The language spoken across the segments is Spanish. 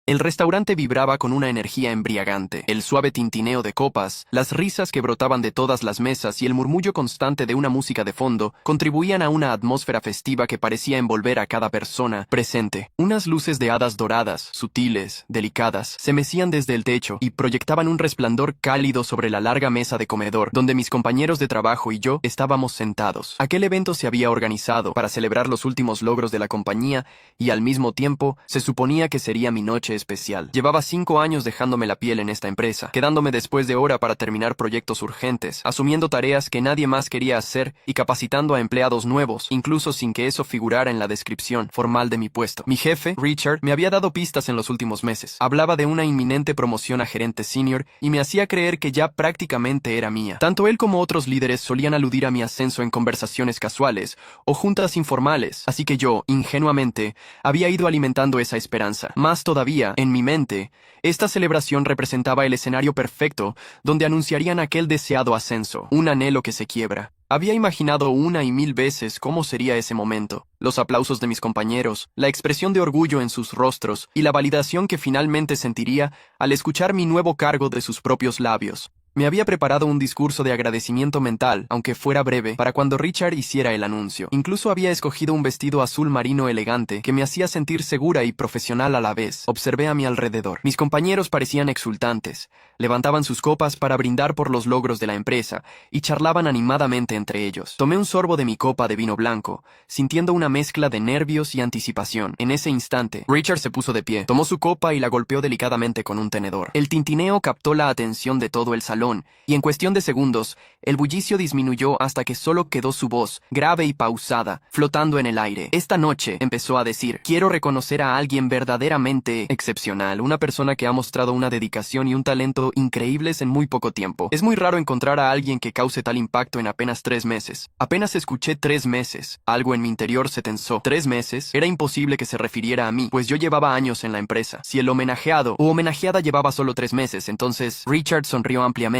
El restaurante vibraba con una energía embriagante. El suave tintineo de copas, las risas que brotaban de todas las mesas y el murmullo constante de una música de fondo contribuían a una atmósfera festiva que parecía envolver a cada persona presente. Unas luces de hadas doradas, sutiles, delicadas, se mecían desde el techo y proyectaban un resplandor cálido sobre la larga mesa de comedor donde mis compañeros de trabajo y yo estábamos sentados. Aquel evento se había organizado para celebrar los últimos logros de la compañía y al mismo tiempo se suponía que sería mi noche especial. Llevaba 5 años dejándome la piel en esta empresa, quedándome después de hora para terminar proyectos urgentes, asumiendo tareas que nadie más quería hacer y capacitando a empleados nuevos, incluso sin que eso figurara en la descripción formal de mi puesto. Mi jefe, Richard, me había dado pistas en los últimos meses. Hablaba de una inminente promoción a gerente senior y me hacía creer que ya prácticamente era mía. Tanto él como otros líderes solían aludir a mi ascenso en conversaciones casuales o juntas informales, así que yo, ingenuamente, había ido alimentando esa esperanza. Más todavía, en mi mente, esta celebración representaba el escenario perfecto donde anunciarían aquel deseado ascenso, un anhelo que se quiebra. Había imaginado 1 y 1000 veces cómo sería ese momento, los aplausos de mis compañeros, la expresión de orgullo en sus rostros y la validación que finalmente sentiría al escuchar mi nuevo cargo de sus propios labios. Me había preparado un discurso de agradecimiento mental, aunque fuera breve, para cuando Richard hiciera el anuncio. Incluso había escogido un vestido azul marino elegante que me hacía sentir segura y profesional a la vez. Observé a mi alrededor. Mis compañeros parecían exultantes. Levantaban sus copas para brindar por los logros de la empresa y charlaban animadamente entre ellos. Tomé un sorbo de mi copa de vino blanco, sintiendo una mezcla de nervios y anticipación. En ese instante, Richard se puso de pie, tomó su copa y la golpeó delicadamente con un tenedor. El tintineo captó la atención de todo el salón, y en cuestión de segundos, el bullicio disminuyó hasta que solo quedó su voz, grave y pausada, flotando en el aire. Esta noche, empezó a decir, quiero reconocer a alguien verdaderamente excepcional, una persona que ha mostrado una dedicación y un talento increíbles en muy poco tiempo. Es muy raro encontrar a alguien que cause tal impacto en apenas 3 meses. Apenas escuché 3 meses. Algo en mi interior se tensó. 3 meses. Era imposible que se refiriera a mí, pues yo llevaba años en la empresa. Si el homenajeado o homenajeada llevaba solo 3 meses, entonces Richard sonrió ampliamente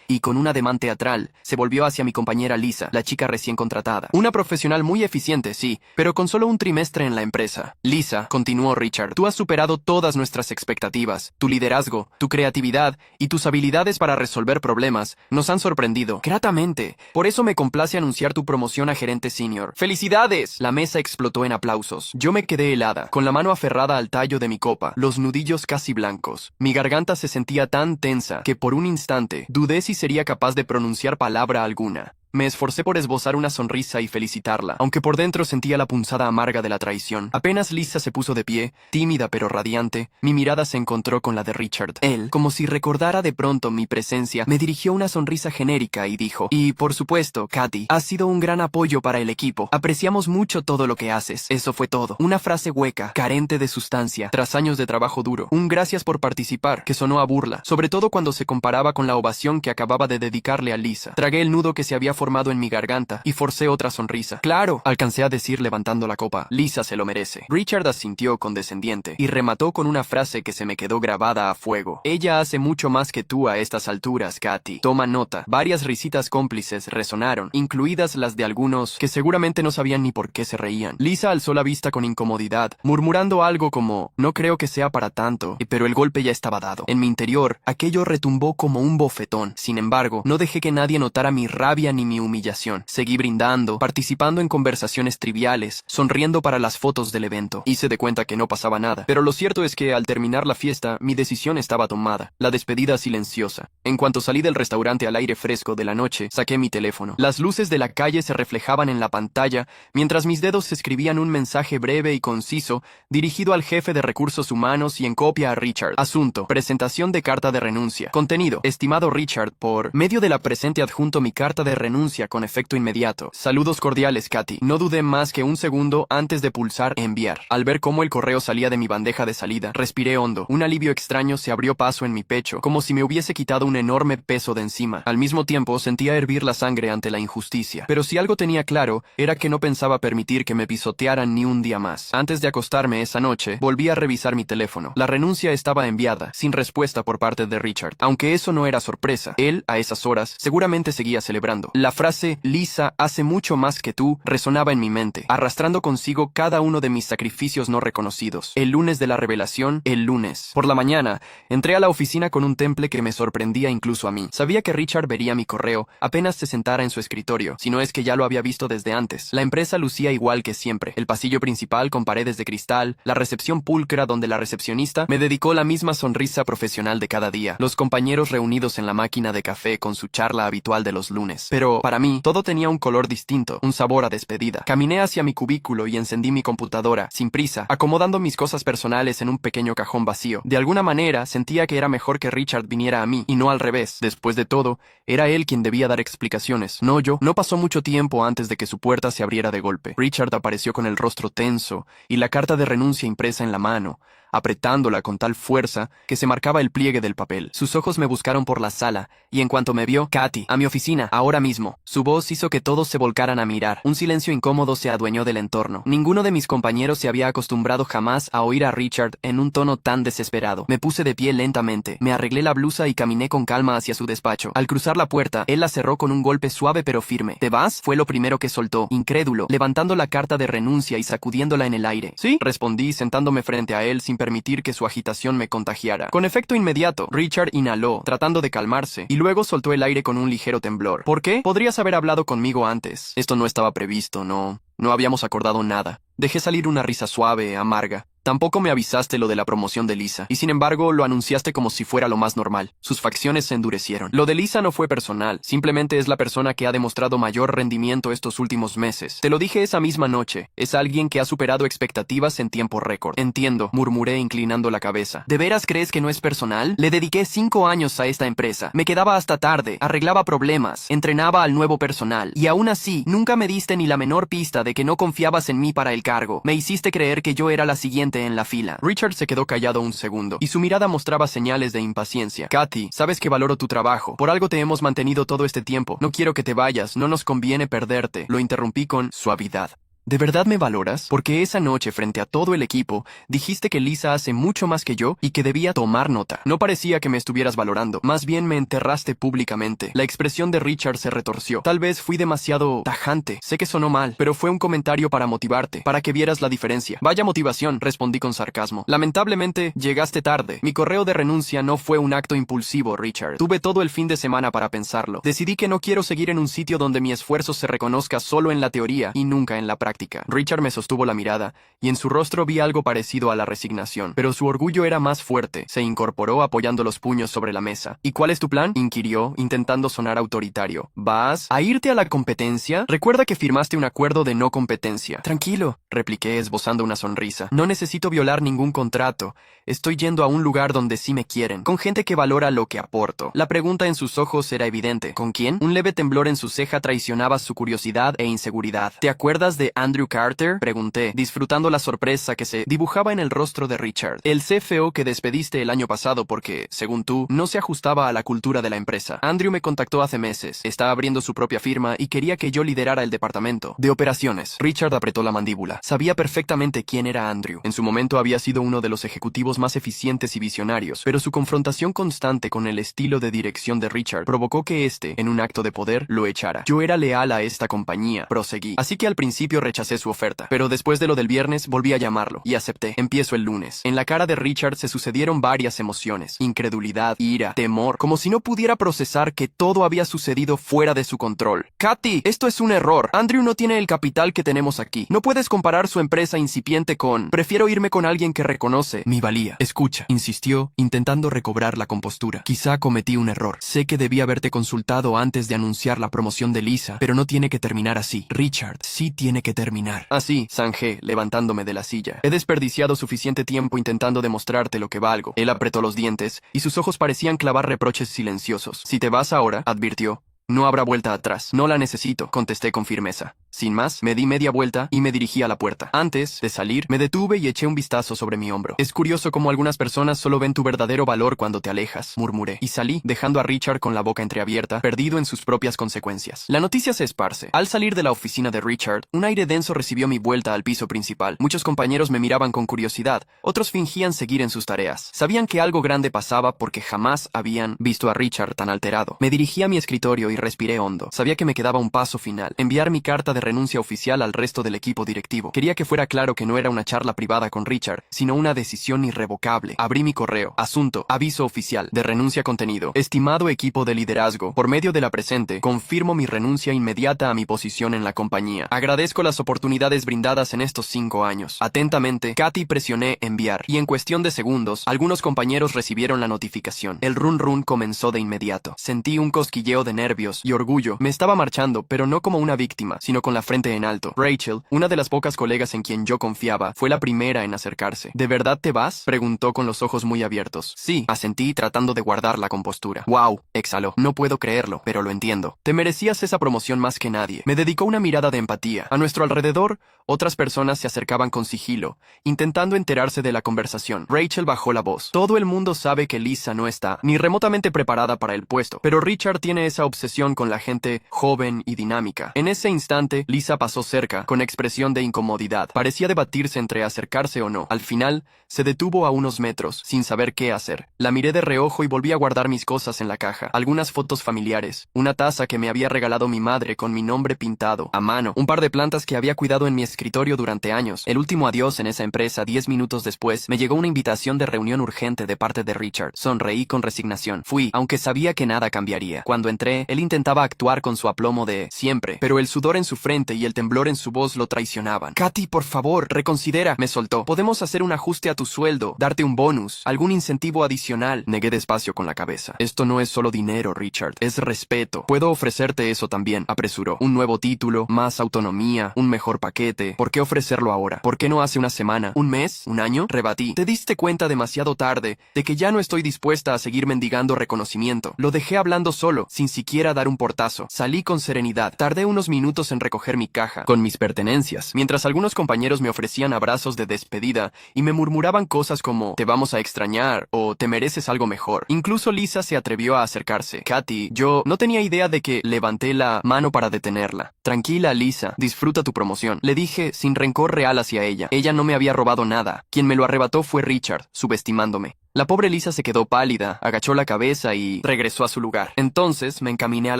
y con un ademán teatral se volvió hacia mi compañera Lisa, la chica recién contratada. Una profesional muy eficiente, sí, pero con solo un trimestre en la empresa. Lisa, continuó Richard, tú has superado todas nuestras expectativas. Tu liderazgo, tu creatividad y tus habilidades para resolver problemas nos han sorprendido gratamente. Por eso me complace anunciar tu promoción a gerente senior. ¡Felicidades! La mesa explotó en aplausos. Yo me quedé helada, con la mano aferrada al tallo de mi copa, los nudillos casi blancos. Mi garganta se sentía tan tensa que por un instante dudé si sería capaz de pronunciar palabra alguna. Me esforcé por esbozar una sonrisa y felicitarla, aunque por dentro sentía la punzada amarga de la traición. Apenas Lisa se puso de pie, tímida pero radiante, mi mirada se encontró con la de Richard. Él, como si recordara de pronto mi presencia, me dirigió una sonrisa genérica y dijo, y por supuesto, Katy, has sido un gran apoyo para el equipo. Apreciamos mucho todo lo que haces. Eso fue todo. Una frase hueca, carente de sustancia, tras años de trabajo duro. Un gracias por participar, que sonó a burla, sobre todo cuando se comparaba con la ovación que acababa de dedicarle a Lisa. Tragué el nudo que se había formado en mi garganta y forcé otra sonrisa. Claro, alcancé a decir levantando la copa. Lisa se lo merece. Richard asintió condescendiente y remató con una frase que se me quedó grabada a fuego. Ella hace mucho más que tú a estas alturas, Katy. Toma nota. Varias risitas cómplices resonaron, incluidas las de algunos que seguramente no sabían ni por qué se reían. Lisa alzó la vista con incomodidad, murmurando algo como, no creo que sea para tanto, pero el golpe ya estaba dado. En mi interior, aquello retumbó como un bofetón. Sin embargo, no dejé que nadie notara mi rabia ni mi humillación. Seguí brindando, participando en conversaciones triviales, sonriendo para las fotos del evento. Hice de cuenta que no pasaba nada, pero lo cierto es que al terminar la fiesta, mi decisión estaba tomada. La despedida silenciosa. En cuanto salí del restaurante al aire fresco de la noche, saqué mi teléfono. Las luces de la calle se reflejaban en la pantalla, mientras mis dedos escribían un mensaje breve y conciso, dirigido al jefe de recursos humanos y en copia a Richard. Asunto: presentación de carta de renuncia. Contenido: estimado Richard, por medio de la presente adjunto mi carta de renuncia con efecto inmediato. Saludos cordiales, Katy. No dudé más que un segundo antes de pulsar enviar. Al ver cómo el correo salía de mi bandeja de salida, respiré hondo. Un alivio extraño se abrió paso en mi pecho, como si me hubiese quitado un enorme peso de encima. Al mismo tiempo, sentía hervir la sangre ante la injusticia. Pero si algo tenía claro, era que no pensaba permitir que me pisotearan ni un día más. Antes de acostarme esa noche, volví a revisar mi teléfono. La renuncia estaba enviada, sin respuesta por parte de Richard. Aunque eso no era sorpresa, él, a esas horas, seguramente seguía celebrando. La frase «Lisa hace mucho más que tú» resonaba en mi mente, arrastrando consigo cada uno de mis sacrificios no reconocidos. El lunes de la revelación, el lunes. Por la mañana, entré a la oficina con un temple que me sorprendía incluso a mí. Sabía que Richard vería mi correo apenas se sentara en su escritorio, si no es que ya lo había visto desde antes. La empresa lucía igual que siempre. El pasillo principal con paredes de cristal, la recepción pulcra donde la recepcionista me dedicó la misma sonrisa profesional de cada día, los compañeros reunidos en la máquina de café con su charla habitual de los lunes. Pero, para mí, todo tenía un color distinto, un sabor a despedida. Caminé hacia mi cubículo y encendí mi computadora, sin prisa, acomodando mis cosas personales en un pequeño cajón vacío. De alguna manera, sentía que era mejor que Richard viniera a mí, y no al revés. Después de todo, era él quien debía dar explicaciones, no yo. No pasó mucho tiempo antes de que su puerta se abriera de golpe. Richard apareció con el rostro tenso y la carta de renuncia impresa en la mano, apretándola con tal fuerza que se marcaba el pliegue del papel. Sus ojos me buscaron por la sala, y en cuanto me vio, «Katy, a mi oficina, ahora mismo». Su voz hizo que todos se volcaran a mirar. Un silencio incómodo se adueñó del entorno. Ninguno de mis compañeros se había acostumbrado jamás a oír a Richard en un tono tan desesperado. Me puse de pie lentamente, me arreglé la blusa y caminé con calma hacia su despacho. Al cruzar la puerta, él la cerró con un golpe suave pero firme. «¿Te vas?», fue lo primero que soltó, incrédulo, levantando la carta de renuncia y sacudiéndola en el aire. «¿Sí?», respondí sentándome frente a él sin permitir que su agitación me contagiara. Con efecto inmediato, Richard inhaló, tratando de calmarse, y luego soltó el aire con un ligero temblor. «¿Por qué? Podrías haber hablado conmigo antes. Esto no estaba previsto, no habíamos acordado nada». Dejé salir una risa suave, amarga. «Tampoco me avisaste lo de la promoción de Lisa, y sin embargo lo anunciaste como si fuera lo más normal». Sus facciones se endurecieron. «Lo de Lisa no fue personal, simplemente es la persona que ha demostrado mayor rendimiento estos últimos meses. Te lo dije esa misma noche, es alguien que ha superado expectativas en tiempo récord». «Entiendo», murmuré inclinando la cabeza. «¿De veras crees que no es personal? Le dediqué 5 años a esta empresa, me quedaba hasta tarde, arreglaba problemas, entrenaba al nuevo personal, y aún así, nunca me diste ni la menor pista de que no confiabas en mí para el cargo. Me hiciste creer que yo era la siguiente en la fila». Richard se quedó callado un segundo, y su mirada mostraba señales de impaciencia. «Katy, sabes que valoro tu trabajo. Por algo te hemos mantenido todo este tiempo. No quiero que te vayas, no nos conviene perderte». Lo interrumpí con suavidad. «¿De verdad me valoras? Porque esa noche, frente a todo el equipo, dijiste que Lisa hace mucho más que yo y que debía tomar nota. No parecía que me estuvieras valorando, más bien me enterraste públicamente». La expresión de Richard se retorció. «Tal vez fui demasiado tajante. Sé que sonó mal, pero fue un comentario para motivarte, para que vieras la diferencia». «Vaya motivación», respondí con sarcasmo. «Lamentablemente, llegaste tarde. Mi correo de renuncia no fue un acto impulsivo, Richard. Tuve todo el fin de semana para pensarlo. Decidí que no quiero seguir en un sitio donde mi esfuerzo se reconozca solo en la teoría y nunca en la práctica». Richard me sostuvo la mirada, y en su rostro vi algo parecido a la resignación, pero su orgullo era más fuerte. Se incorporó apoyando los puños sobre la mesa. «¿Y cuál es tu plan?», inquirió, intentando sonar autoritario. «¿Vas a irte a la competencia? Recuerda que firmaste un acuerdo de no competencia». «Tranquilo», repliqué esbozando una sonrisa. «No necesito violar ningún contrato. Estoy yendo a un lugar donde sí me quieren, con gente que valora lo que aporto». La pregunta en sus ojos era evidente. «¿Con quién?». Un leve temblor en su ceja traicionaba su curiosidad e inseguridad. «¿Te acuerdas de Andrew Carter?», pregunté, disfrutando la sorpresa que se dibujaba en el rostro de Richard. «El CFO que despediste el año pasado porque, según tú, no se ajustaba a la cultura de la empresa. Andrew me contactó hace meses. Está abriendo su propia firma y quería que yo liderara el departamento de operaciones». Richard apretó la mandíbula. Sabía perfectamente quién era Andrew. En su momento había sido uno de los ejecutivos más eficientes y visionarios, pero su confrontación constante con el estilo de dirección de Richard provocó que éste, en un acto de poder, lo echara. «Yo era leal a esta compañía», proseguí. «Así que al principio rechacé su oferta, pero después de lo del viernes volví a llamarlo, y acepté. Empiezo el lunes». En la cara de Richard se sucedieron varias emociones. Incredulidad, ira, temor, como si no pudiera procesar que todo había sucedido fuera de su control. «Katy, esto es un error. Andrew no tiene el capital que tenemos aquí. No puedes comparar su empresa incipiente con... Prefiero irme con alguien que reconoce mi valía». «Escucha», insistió, intentando recobrar la compostura. «Quizá cometí un error. Sé que debí haberte consultado antes de anunciar la promoción de Lisa, pero no tiene que terminar así. Richard, sí tiene que terminar». «Así», zanjé, levantándome de la silla. «He desperdiciado suficiente tiempo intentando demostrarte lo que valgo». Él apretó los dientes, y sus ojos parecían clavar reproches silenciosos. «Si te vas ahora», advirtió, «no habrá vuelta atrás». «No la necesito», contesté con firmeza. Sin más, me di media vuelta y me dirigí a la puerta. Antes de salir, me detuve y eché un vistazo sobre mi hombro. «Es curioso cómo algunas personas solo ven tu verdadero valor cuando te alejas», murmuré, y salí, dejando a Richard con la boca entreabierta, perdido en sus propias consecuencias. La noticia se esparce. Al salir de la oficina de Richard, un aire denso recibió mi vuelta al piso principal. Muchos compañeros me miraban con curiosidad, otros fingían seguir en sus tareas. Sabían que algo grande pasaba porque jamás habían visto a Richard tan alterado. Me dirigí a mi escritorio y respiré hondo. Sabía que me quedaba un paso final: enviar mi carta de renuncia oficial al resto del equipo directivo. Quería que fuera claro que no era una charla privada con Richard, sino una decisión irrevocable. Abrí mi correo. Asunto: aviso oficial de renuncia contenido. Estimado equipo de liderazgo, por medio de la presente, confirmo mi renuncia inmediata a mi posición en la compañía. Agradezco las oportunidades brindadas en estos 5 años. Atentamente, Katy. Presioné enviar, y en cuestión de segundos, algunos compañeros recibieron la notificación. El run run comenzó de inmediato. Sentí un cosquilleo de nervios y orgullo. Me estaba marchando, pero no como una víctima, sino con la frente en alto. Rachel, una de las pocas colegas en quien yo confiaba, fue la primera en acercarse. ¿De verdad te vas?, preguntó con los ojos muy abiertos. Sí, asentí tratando de guardar la compostura. Wow, exhaló. No puedo creerlo, pero lo entiendo. Te merecías esa promoción más que nadie. Me dedicó una mirada de empatía. A nuestro alrededor, otras personas se acercaban con sigilo, intentando enterarse de la conversación. Rachel bajó la voz. Todo el mundo sabe que Lisa no está ni remotamente preparada para el puesto, pero Richard tiene esa obsesión con la gente joven y dinámica. En ese instante, Lisa pasó cerca, con expresión de incomodidad. Parecía debatirse entre acercarse o no. Al final, se detuvo a unos metros, sin saber qué hacer. La miré de reojo y volví a guardar mis cosas en la caja. Algunas fotos familiares, una taza que me había regalado mi madre con mi nombre pintado a mano, un par de plantas que había cuidado en mi escritorio durante años. El último adiós en esa empresa. 10 minutos después, me llegó una invitación de reunión urgente de parte de Richard. Sonreí con resignación. Fui, aunque sabía que nada cambiaría. Cuando entré, él intentaba actuar con su aplomo de siempre, pero el sudor en su frente y el temblor en su voz lo traicionaban. Katy, por favor, reconsidera, me soltó. Podemos hacer un ajuste a tu sueldo, darte un bonus, algún incentivo adicional. Negué despacio con la cabeza. Esto no es solo dinero, Richard, es respeto. Puedo ofrecerte eso también, apresuró. Un nuevo título, más autonomía, un mejor paquete. ¿Por qué ofrecerlo ahora? ¿Por qué no hace una semana? ¿Un mes? ¿Un año? Rebatí. Te diste cuenta demasiado tarde de que ya no estoy dispuesta a seguir mendigando reconocimiento. Lo dejé hablando solo, sin siquiera dar un portazo. Salí con serenidad. Tardé unos minutos en recoger mi caja, con mis pertenencias, mientras algunos compañeros me ofrecían abrazos de despedida y me murmuraban cosas como «te vamos a extrañar» o «te mereces algo mejor». Incluso Lisa se atrevió a acercarse. Katy, yo no tenía idea de que levanté la mano para detenerla. Tranquila, Lisa, disfruta tu promoción, le dije sin rencor real hacia ella. Ella no me había robado nada. Quien me lo arrebató fue Richard, subestimándome. La pobre Lisa se quedó pálida, agachó la cabeza y regresó a su lugar. Entonces me encaminé al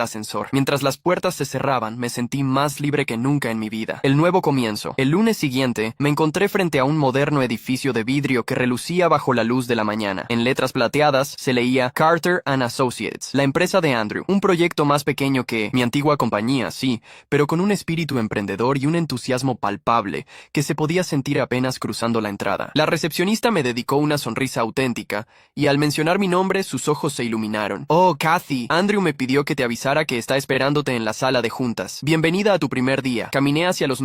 ascensor. Mientras las puertas se cerraban, me sentí más libre que nunca en mi vida. El nuevo comienzo. El lunes siguiente, me encontré frente a un moderno edificio de vidrio que relucía bajo la luz de la mañana. En letras plateadas se leía Carter and Associates, la empresa de Andrew. Un proyecto más pequeño que mi antigua compañía, sí, pero con un espíritu emprendedor y un entusiasmo palpable que se podía sentir apenas cruzando la entrada. La recepcionista me dedicó una sonrisa auténtica, y al mencionar mi nombre, sus ojos se iluminaron. «Oh, Kathy, Andrew me pidió que te avisara que está esperándote en la sala de juntas. Bienvenida a tu primer día». Caminé hacia los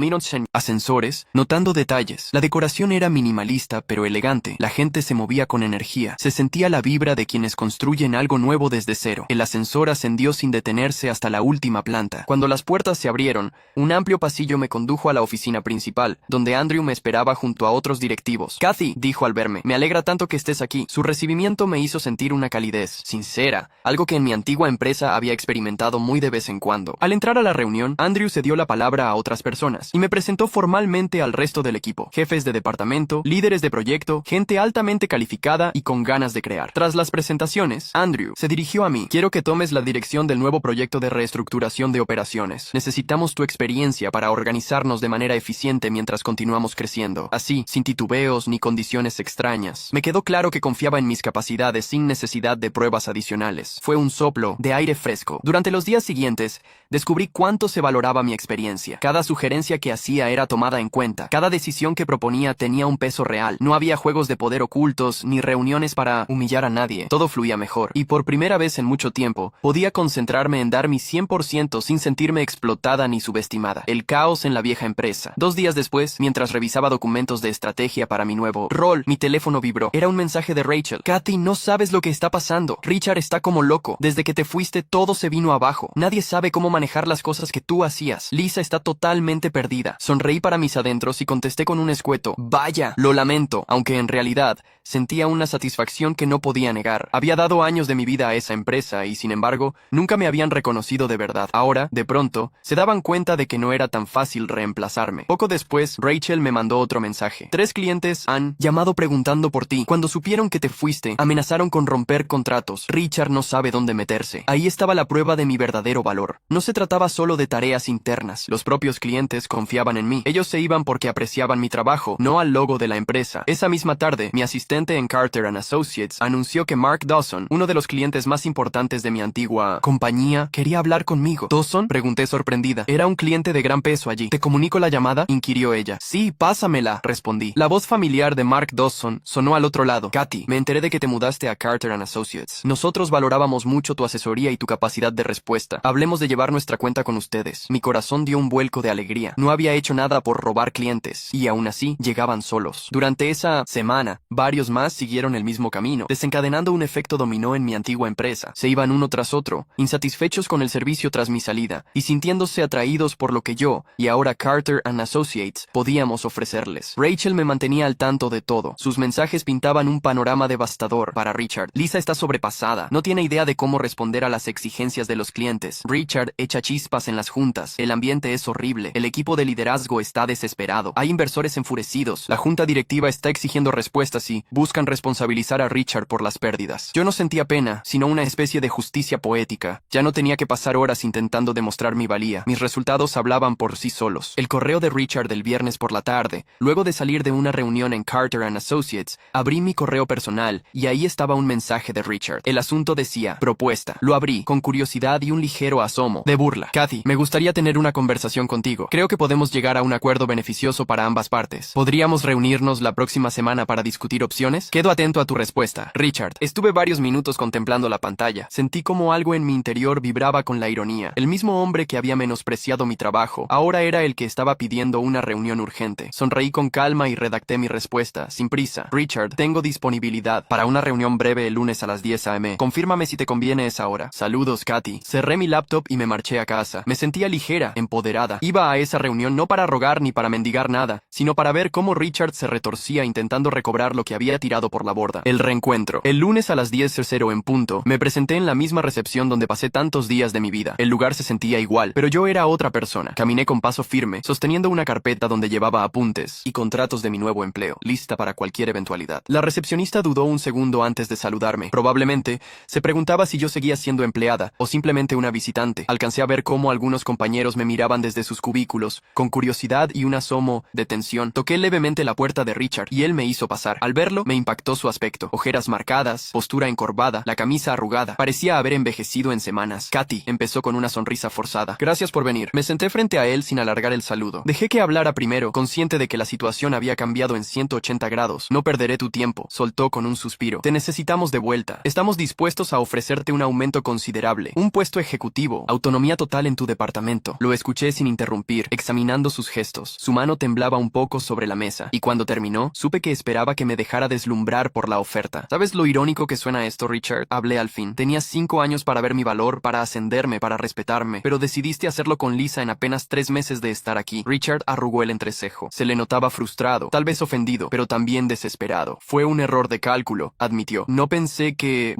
ascensores, notando detalles. La decoración era minimalista, pero elegante. La gente se movía con energía. Se sentía la vibra de quienes construyen algo nuevo desde cero. El ascensor ascendió sin detenerse hasta la última planta. Cuando las puertas se abrieron, un amplio pasillo me condujo a la oficina principal, donde Andrew me esperaba junto a otros directivos. «Kathy», dijo al verme, «me alegra tanto que estés aquí». Su recibimiento me hizo sentir una calidez sincera, algo que en mi antigua empresa había experimentado muy de vez en cuando. Al entrar a la reunión, Andrew cedió la palabra a otras personas y me presentó formalmente al resto del equipo: jefes de departamento, líderes de proyecto, gente altamente calificada y con ganas de crear. Tras las presentaciones, Andrew se dirigió a mí. «Quiero que tomes la dirección del nuevo proyecto de reestructuración de operaciones. Necesitamos tu experiencia para organizarnos de manera eficiente mientras continuamos creciendo. Así, sin titubeos ni condiciones extrañas». Me quedó claro que confiaba en mis capacidades sin necesidad de pruebas adicionales. Fue un soplo de aire fresco. Durante los días siguientes, descubrí cuánto se valoraba mi experiencia. Cada sugerencia que hacía era tomada en cuenta. Cada decisión que proponía tenía un peso real. No había juegos de poder ocultos ni reuniones para humillar a nadie. Todo fluía mejor. Y por primera vez en mucho tiempo, podía concentrarme en dar mi 100% sin sentirme explotada ni subestimada. El caos en la vieja empresa. 2 días después, mientras revisaba documentos de estrategia para mi nuevo rol, mi teléfono vibró. Era un mensaje de Rachel. «Katy, no sabes lo que está pasando. Richard está como loco. Desde que te fuiste, todo se vino abajo. Nadie sabe cómo manejar las cosas que tú hacías. Lisa está totalmente perdida». Sonreí para mis adentros y contesté con un escueto: «Vaya, lo lamento», aunque en realidad sentía una satisfacción que no podía negar. Había dado años de mi vida a esa empresa y, sin embargo, nunca me habían reconocido de verdad. Ahora, de pronto, se daban cuenta de que no era tan fácil reemplazarme. Poco después, Rachel me mandó otro mensaje: «3 clientes han llamado preguntando por ti. Cuando supieron que te fuiste, amenazaron con romper contratos. Richard no sabe dónde meterse. Ahí estaba la prueba de mi verdadero valor. No se trataba solo de tareas internas. Los propios clientes confiaban en mí. Ellos se iban porque apreciaban mi trabajo, no al logo de la empresa. Esa misma tarde, mi asistente en Carter & Associates anunció que Mark Dawson, uno de los clientes más importantes de mi antigua compañía, quería hablar conmigo. ¿Dawson?, pregunté sorprendida. Era un cliente de gran peso allí. ¿Te comunico la llamada?, inquirió ella. Sí, pásamela, respondí. La voz familiar de Mark Dawson sonó al otro lado. Katy, me enteré de que te mudaste a Carter & Associates. Nosotros valorábamos mucho tu asesoría y tu capacidad de respuesta. Hablemos de llevar nuestra cuenta con ustedes. Mi corazón dio un vuelco de alegría. No había hecho nada por robar clientes, y aún así llegaban solos. Durante esa semana, varios más siguieron el mismo camino, desencadenando un efecto dominó en mi antigua empresa. Se iban uno tras otro, insatisfechos con el servicio tras mi salida, y sintiéndose atraídos por lo que yo, y ahora Carter & Associates, podíamos ofrecerles. Rachel me mantenía al tanto de todo. Sus mensajes pintaban un panorama devastador para Richard. Lisa está sobrepasada. No tiene idea de cómo responder a las exigencias de los clientes. Richard echa chispas en las juntas. El ambiente es horrible. El equipo de liderazgo está desesperado. Hay inversores enfurecidos. La junta directiva está exigiendo respuestas y buscan responsabilizar a Richard por las pérdidas. Yo no sentía pena, sino una especie de justicia poética. Ya no tenía que pasar horas intentando demostrar mi valía. Mis resultados hablaban por sí solos. El correo de Richard del viernes por la tarde, luego de salir de una reunión en Carter & Associates, abrí mi correo personal y ahí estaba un mensaje de Richard. El asunto decía, propuesta. Lo abrí, con curiosidad y un ligero asomo de burla. Kathy, me gustaría tener una conversación contigo. Creo que podemos llegar a un acuerdo beneficioso para ambas partes. ¿Podríamos reunirnos la próxima semana para discutir opciones? Quedo atento a tu respuesta. Richard. Estuve varios minutos contemplando la pantalla. Sentí como algo en mi interior vibraba con la ironía. El mismo hombre que había menospreciado mi trabajo, ahora era el que estaba pidiendo una reunión urgente. Sonreí con calma y redacté mi respuesta, sin prisa. Richard, tengo disponibilidad para una reunión breve el lunes a las 10 a.m. Confírmame si te conviene esa hora. Saludos, Katy. Cerré mi laptop y me marché a casa. Me sentía ligera, empoderada. Iba a esa reunión no para rogar ni para mendigar nada, sino para ver cómo Richard se retorcía intentando recobrar lo que había tirado por la borda. El reencuentro. El lunes a las 10:00 en punto, me presenté en la misma recepción donde pasé tantos días de mi vida. El lugar se sentía igual, pero yo era otra persona. Caminé con paso firme, sosteniendo una carpeta donde llevaba apuntes y contratos de mi nuevo empleo, lista para cualquier eventualidad. La recepcionista dudó un segundo antes de saludarme. Probablemente se preguntaba si yo seguía siendo empleada o simplemente una visitante. Alcancé a ver cómo algunos compañeros me miraban desde sus cubículos, con curiosidad y un asomo de tensión. Toqué levemente la puerta de Richard y él me hizo pasar. Al verlo, me impactó su aspecto. Ojeras marcadas, postura encorvada, la camisa arrugada. Parecía haber envejecido en semanas. Katy, empezó con una sonrisa forzada. Gracias por venir. Me senté frente a él sin alargar el saludo. Dejé que hablara primero, consciente de que la situación había cambiado en 180 grados. No perderé tu tiempo, soltó con un suspiro. Te necesitamos de vuelta. Estamos dispuestos a ofrecerte un aumento considerable, un puesto ejecutivo, autonomía total en tu departamento. Lo escuché sin interrumpir, examinando sus gestos. Su mano temblaba un poco sobre la mesa, y cuando terminó, supe que esperaba que me dejara deslumbrar por la oferta. ¿Sabes lo irónico que suena esto, Richard? Hablé al fin. Tenías 5 años para ver mi valor, para ascenderme, para respetarme, pero decidiste hacerlo con Lisa en apenas 3 meses de estar aquí. Richard arrugó el entrecejo. Se le notaba frustrado, tal vez ofendido, pero también desesperado. Fue un error de cálculo, admitió. No pensé que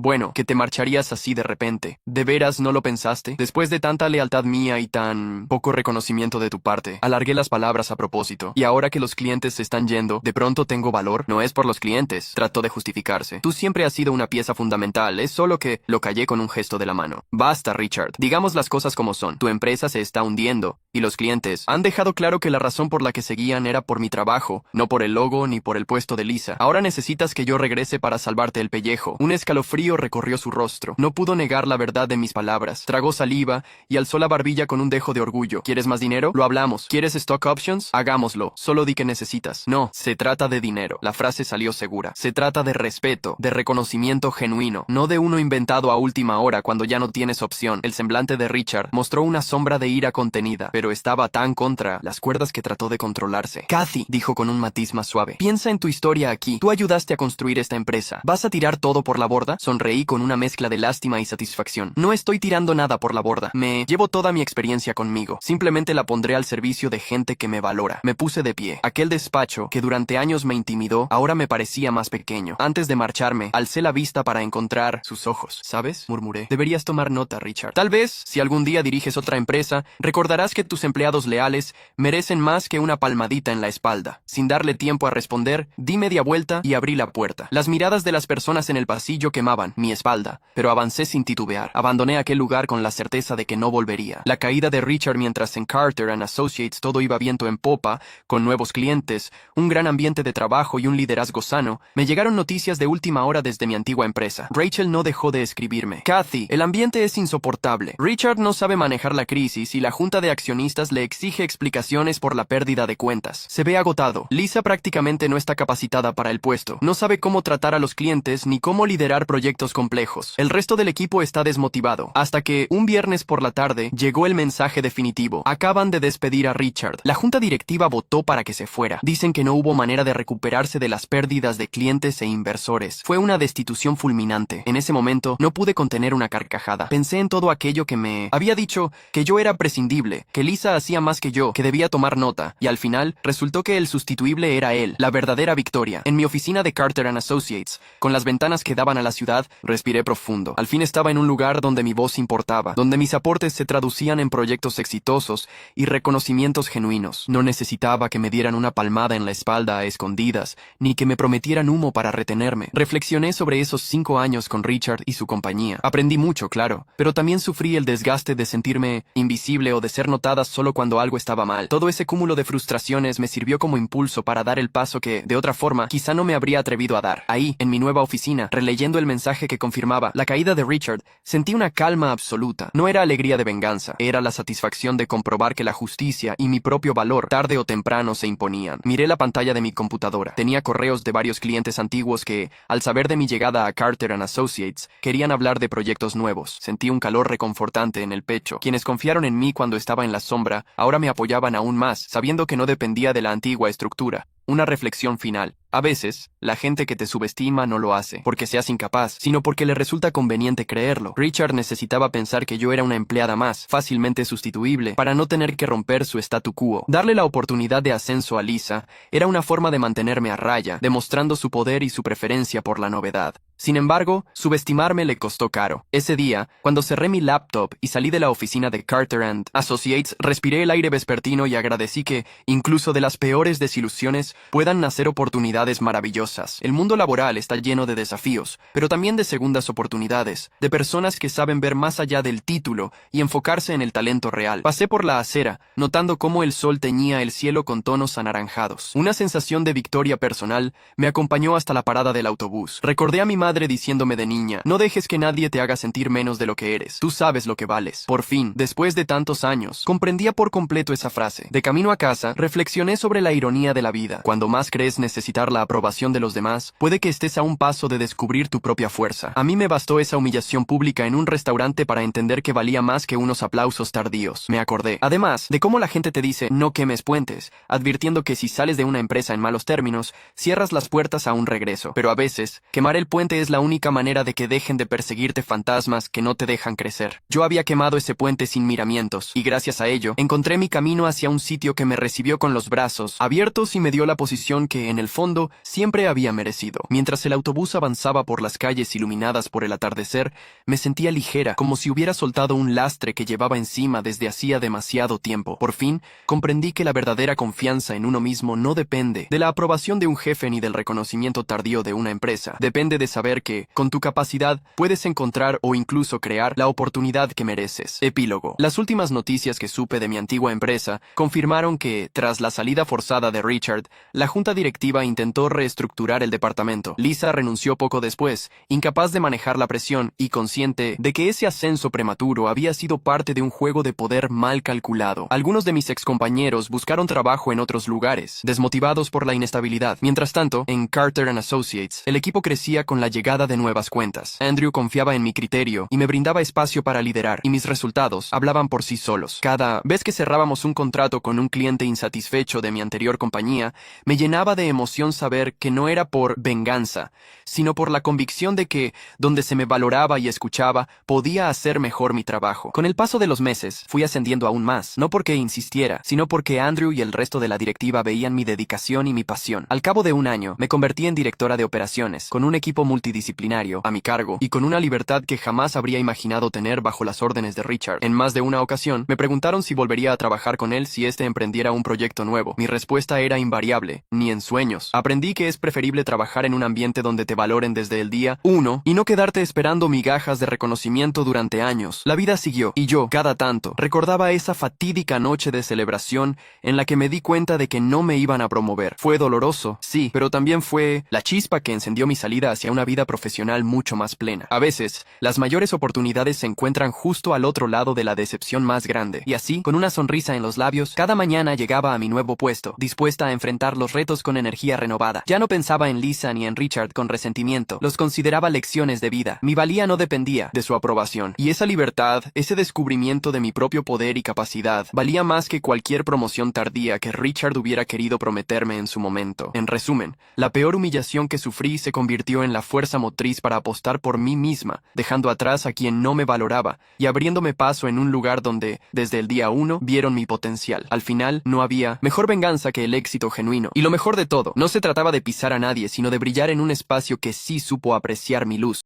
te marcharías así de repente. ¿De veras no lo pensaste? Después de tanta lealtad mía y tan poco reconocimiento de tu parte. Alargué las palabras a propósito. Y ahora que los clientes se están yendo, ¿de pronto tengo valor? No es por los clientes, trató de justificarse. Tú siempre has sido una pieza fundamental, es solo que lo callé con un gesto de la mano. Basta, Richard. Digamos las cosas como son. Tu empresa se está hundiendo, y los clientes han dejado claro que la razón por la que seguían era por mi trabajo, no por el logo ni por el puesto de Lisa. Ahora necesitas que yo regrese para salvarte el pellejo. Un escalofrío recorrió su rostro. No pudo negar la verdad de mis palabras. Tragó saliva y alzó la barbilla con un dejo de orgullo. ¿Quieres más dinero? Lo hablamos. ¿Quieres stock options? Hagámoslo. Solo di que necesitas. No, se trata de dinero. La frase salió segura. Se trata de respeto, de reconocimiento genuino, no de uno inventado a última hora cuando ya no tienes opción. El semblante de Richard mostró una sombra de ira contenida, pero estaba tan contra las cuerdas que trató de controlarse. Kathy, dijo con un matiz más suave, piensa en tu historia aquí. Tú ayudaste a construir esta empresa. ¿Vas a tirar todo por la borda? Sonreí con una mezcla de lástima y satisfacción. No estoy tirando nada por la borda. Me llevo toda mi experiencia conmigo. Simplemente la pondré al servicio de gente que me valora. Me puse de pie. Aquel despacho, que durante años me intimidó, ahora me parecía más pequeño. Antes de marcharme, alcé la vista para encontrar sus ojos. ¿Sabes?, murmuré. Deberías tomar nota, Richard. Tal vez, si algún día diriges otra empresa, recordarás que tus empleados leales merecen más que una palmadita en la espalda. Sin darle tiempo a responder, di media vuelta y abrí la puerta. puerta. Las miradas de las personas en el pasillo quemaban mi espalda, pero avancé sin titubear. Abandoné aquel lugar con la certeza de que no volvería. La caída de Richard mientras en Carter & Associates todo iba viento en popa, con nuevos clientes, un gran ambiente de trabajo y un liderazgo sano, me llegaron noticias de última hora desde mi antigua empresa. Rachel no dejó de escribirme. Kathy, el ambiente es insoportable. Richard no sabe manejar la crisis y la junta de accionistas le exige explicaciones por la pérdida de cuentas. Se ve agotado. Lisa prácticamente no está capacitada para el puesto. No sabe cómo tratar a los clientes ni cómo liderar proyectos complejos. El resto del equipo está desmotivado. Hasta que, un viernes por la tarde, llegó el mensaje definitivo. Acaban de despedir a Richard. La junta directiva votó para que se fuera. Dicen que no hubo manera de recuperarse de las pérdidas de clientes e inversores. Fue una destitución fulminante. En ese momento, no pude contener una carcajada. Pensé en todo aquello que me había dicho, que yo era prescindible, que Lisa hacía más que yo, que debía tomar nota, y al final, resultó que el sustituible era él, la verdadera victoria. En mi oficina de Carter & Associates, con las ventanas que daban a la ciudad, respiré profundo. Al fin estaba en un lugar donde mi voz importaba, donde mis aportes se traducían en proyectos exitosos y reconocimientos genuinos. No necesitaba que me dieran una palmada en la espalda a escondidas, ni que me prometieran humo para retenerme. Reflexioné sobre esos 5 años con Richard y su compañía. Aprendí mucho, claro, pero también sufrí el desgaste de sentirme invisible o de ser notada solo cuando algo estaba mal. Todo ese cúmulo de frustraciones me sirvió como impulso para dar el paso que, de otra forma, quizá no me habría atrevido a dar. Ahí, en mi nueva oficina, releyendo el mensaje que confirmaba la caída de Richard, sentí una calma absoluta. No era alegría de venganza, era la satisfacción de comprobar que la justicia y mi propio valor, tarde o temprano, se imponían. Miré la pantalla de mi computadora. Tenía correos de varios clientes antiguos que, al saber de mi llegada a Carter & Associates, querían hablar de proyectos nuevos. Sentí un calor reconfortante en el pecho. Quienes confiaron en mí cuando estaba en la sombra, ahora me apoyaban aún más, sabiendo que no dependía de la antigua estructura. Una reflexión final. A veces, la gente que te subestima no lo hace porque seas incapaz, sino porque le resulta conveniente creerlo. Richard necesitaba pensar que yo era una empleada más, fácilmente sustituible, para no tener que romper su statu quo. Darle la oportunidad de ascenso a Lisa era una forma de mantenerme a raya, demostrando su poder y su preferencia por la novedad. Sin embargo, subestimarme le costó caro. Ese día, cuando cerré mi laptop y salí de la oficina de Carter & Associates, respiré el aire vespertino y agradecí que, incluso de las peores desilusiones, puedan nacer oportunidades maravillosas. El mundo laboral está lleno de desafíos, pero también de segundas oportunidades, de personas que saben ver más allá del título y enfocarse en el talento real. Pasé por la acera, notando cómo el sol teñía el cielo con tonos anaranjados. Una sensación de victoria personal me acompañó hasta la parada del autobús. Recordé a mi madre diciéndome de niña, no dejes que nadie te haga sentir menos de lo que eres. Tú sabes lo que vales. Por fin, después de tantos años, comprendía por completo esa frase. De camino a casa, reflexioné sobre la ironía de la vida. Cuando más crees necesitar la aprobación de los demás, puede que estés a un paso de descubrir tu propia fuerza. A mí me bastó esa humillación pública en un restaurante para entender que valía más que unos aplausos tardíos. Me acordé, además, de cómo la gente te dice no quemes puentes, advirtiendo que si sales de una empresa en malos términos, cierras las puertas a un regreso. Pero a veces, quemar el puente es la única manera de que dejen de perseguirte fantasmas que no te dejan crecer. Yo había quemado ese puente sin miramientos, y gracias a ello, encontré mi camino hacia un sitio que me recibió con los brazos abiertos y me dio la posición que, en el fondo, siempre había merecido. Mientras el autobús avanzaba por las calles iluminadas por el atardecer, me sentía ligera, como si hubiera soltado un lastre que llevaba encima desde hacía demasiado tiempo. Por fin, comprendí que la verdadera confianza en uno mismo no depende de la aprobación de un jefe ni del reconocimiento tardío de una empresa. Depende de saber que, con tu capacidad, puedes encontrar o incluso crear la oportunidad que mereces. Epílogo. Las últimas noticias que supe de mi antigua empresa confirmaron que, tras la salida forzada de Richard, la junta directiva intentó reestructurar el departamento. Lisa renunció poco después, incapaz de manejar la presión y consciente de que ese ascenso prematuro había sido parte de un juego de poder mal calculado. Algunos de mis excompañeros buscaron trabajo en otros lugares, desmotivados por la inestabilidad. Mientras tanto, en Carter & Associates, el equipo crecía con la llegada de nuevas cuentas. Andrew confiaba en mi criterio y me brindaba espacio para liderar, y mis resultados hablaban por sí solos. Cada vez que cerrábamos un contrato con un cliente insatisfecho de mi anterior compañía, me llenaba de emoción saber que no era por venganza, sino por la convicción de que, donde se me valoraba y escuchaba, podía hacer mejor mi trabajo. Con el paso de los meses, fui ascendiendo aún más, no porque insistiera, sino porque Andrew y el resto de la directiva veían mi dedicación y mi pasión. Al cabo de un año, me convertí en directora de operaciones, con un equipo multidisciplinario multidisciplinario a mi cargo y con una libertad que jamás habría imaginado tener bajo las órdenes de Richard. En más de una ocasión, me preguntaron si volvería a trabajar con él si éste emprendiera un proyecto nuevo. Mi respuesta era invariable: ni en sueños. Aprendí que es preferible trabajar en un ambiente donde te valoren desde el día 1 y no quedarte esperando migajas de reconocimiento durante años. La vida siguió, y yo, cada tanto, recordaba esa fatídica noche de celebración en la que me di cuenta de que no me iban a promover. Fue doloroso, sí, pero también fue la chispa que encendió mi salida hacia una vida profesional mucho más plena. A veces, las mayores oportunidades se encuentran justo al otro lado de la decepción más grande. Y así, con una sonrisa en los labios, cada mañana llegaba a mi nuevo puesto, dispuesta a enfrentar los retos con energía renovada. Ya no pensaba en Lisa ni en Richard con resentimiento. Los consideraba lecciones de vida. Mi valía no dependía de su aprobación. Y esa libertad, ese descubrimiento de mi propio poder y capacidad, valía más que cualquier promoción tardía que Richard hubiera querido prometerme en su momento. En resumen, la peor humillación que sufrí se convirtió en la fuerza motriz para apostar por mí misma, dejando atrás a quien no me valoraba y abriéndome paso en un lugar donde, desde el día 1, vieron mi potencial. Al final, no había mejor venganza que el éxito genuino. Y lo mejor de todo, no se trataba de pisar a nadie, sino de brillar en un espacio que sí supo apreciar mi luz.